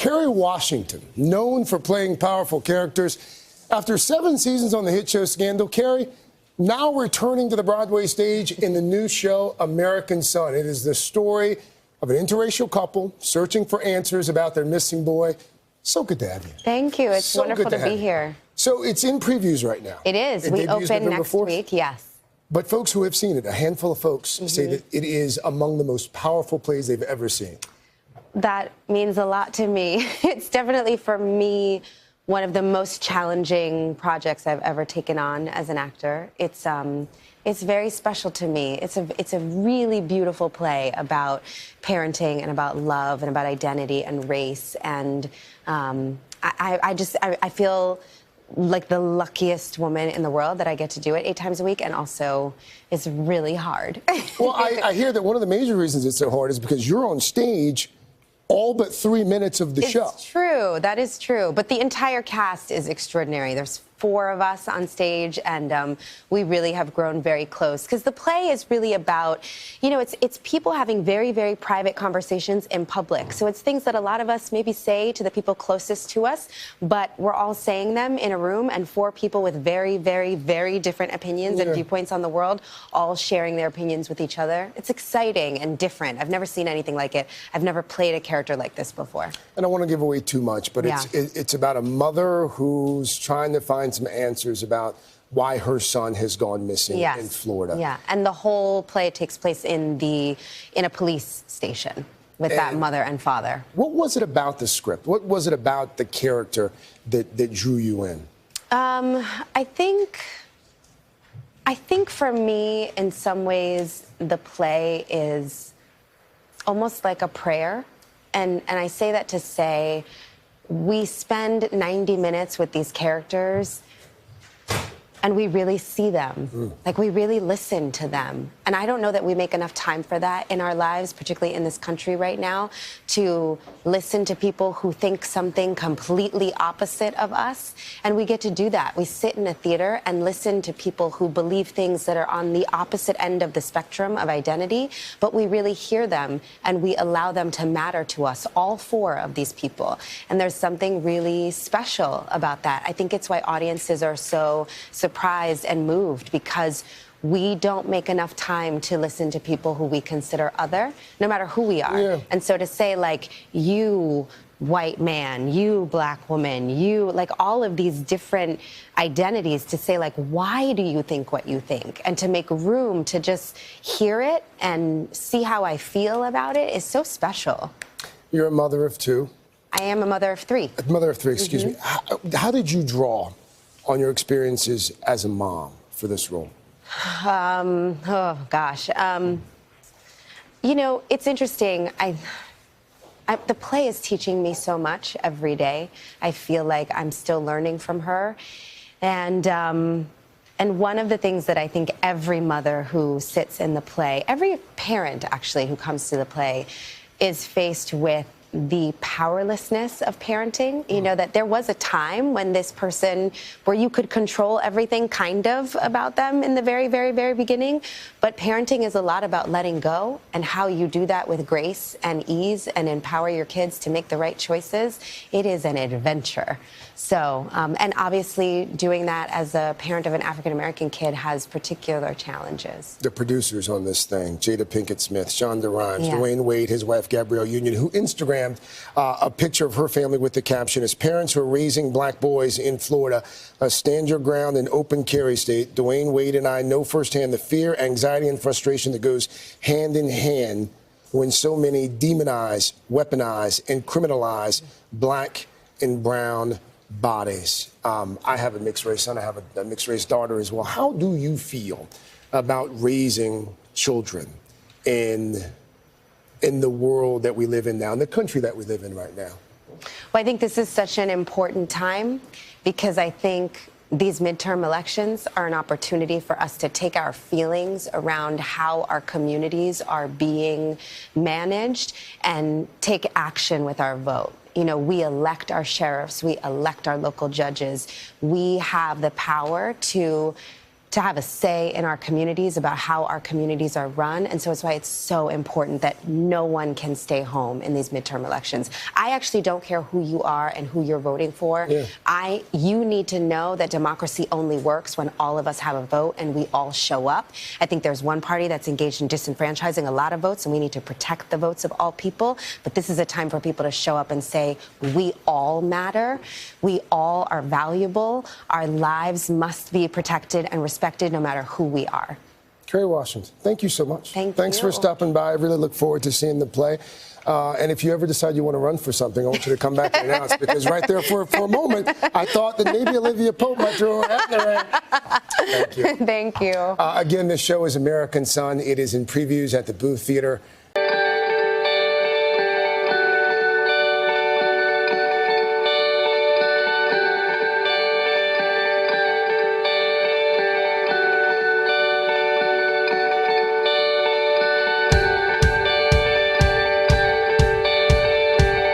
Kerry Washington, known for playing powerful characters. After 7 seasons on the hit show Scandal, Kerry now returning to the Broadway stage in the new show American Son. It is the story of an interracial couple searching for answers about their missing boy. So good to have you. Thank you. It's so wonderful to be here. So it's in previews right now. It is. We open next week, yes. But folks who have seen it, a handful of folks, say that it is among the most powerful plays they've ever seen. That means a lot to me. It's definitely, for me, one of the most challenging projects I've ever taken on as an actor. It's very special to me. It's a really beautiful play about parenting and about love and about identity and race. And I feel like the luckiest woman in the world that I get to do it 8 times a week, and also it's really hard. Well, I hear that one of the major reasons it's so hard is because you're on stage all but 3 minutes of the show. It's true. That is true. But the entire cast is extraordinary. There's 4 of us on stage, and we really have grown very close. Because the play is really about, you know, it's people having very, very private conversations in public. So it's things that a lot of us maybe say to the people closest to us, but we're all saying them in a room, and 4 people with very, very, very different opinions and viewpoints on the world, all sharing their opinions with each other. It's exciting and different. I've never seen anything like it. I've never played a character like this before. And I don't want to give away too much, but it's about a mother who's trying to find some answers about why her son has gone missing in Florida. Yeah, and the whole play takes place in a police station with that mother and father. What was it about the script? What was it about the character that drew you in? I think for me, in some ways, the play is almost like a prayer. And I say that to say, we spend 90 minutes with these characters and we really see them. Like, we really listen to them. And I don't know that we make enough time for that in our lives, particularly in this country right now, to listen to people who think something completely opposite of us. And we get to do that. We sit in a theater and listen to people who believe things that are on the opposite end of the spectrum of identity, but we really hear them and we allow them to matter to us, all 4 of these people. And there's something really special about that. I think it's why audiences are so surprised and moved, because we don't make enough time to listen to people who we consider other, no matter who we are. And so to say, like, you white man, you black woman, you, like, all of these different identities, to say, like, why do you think what you think? And to make room to just hear it and see how I feel about it is so special. You're a mother of 2. I am a mother of 3. A mother of 3, excuse me. How did you draw on your experiences as a mom for this role? Oh, gosh. You know, it's interesting. The play is teaching me so much every day. I feel like I'm still learning from her. And one of the things that I think every mother who sits in the play, every parent actually who comes to the play, is faced with the powerlessness of parenting. You know, that there was a time when this person, where you could control everything kind of about them in the very, very, very beginning. But parenting is a lot about letting go, and how you do that with grace and ease and empower your kids to make the right choices. It is an adventure. So, and obviously doing that as a parent of an African-American kid has particular challenges. The producers on this thing, Jada Pinkett Smith, Shonda Rhimes, Dwayne Wade, his wife Gabrielle Union, who Instagrammed a picture of her family with the caption, "As parents who are raising black boys in Florida, stand your ground in open carry state. Dwayne Wade and I know firsthand the fear, anxiety, and frustration that goes hand in hand when so many demonize, weaponize, and criminalize black and brown bodies." I have a mixed race son. I have a mixed race daughter as well. How do you feel about raising children in the world that we live in now, in the country that we live in right now? Well, I think this is such an important time, because I think these midterm elections are an opportunity for us to take our feelings around how our communities are being managed and take action with our vote. You know, we elect our sheriffs, we elect our local judges. We have the power to to have a say in our communities about how our communities are run. And so it's why it's so important that no one can stay home in these midterm elections. I actually don't care who you are and who you're voting for. Yeah. You need to know that democracy only works when all of us have a vote and we all show up. I think there's one party that's engaged in disenfranchising a lot of votes, and we need to protect the votes of all people. But this is a time for people to show up and say, we all matter. We all are valuable. Our lives must be protected and respected no matter who we are. Kerry Washington, thank you so much. Thanks for stopping by. I really look forward to seeing the play. And if you ever decide you want to run for something, I want you to come back and announce, because right there for a moment, I thought that maybe Olivia Pope might throw her hat in the ring. Thank you. Thank you. Again, this show is American Son. It is in previews at the Booth Theater.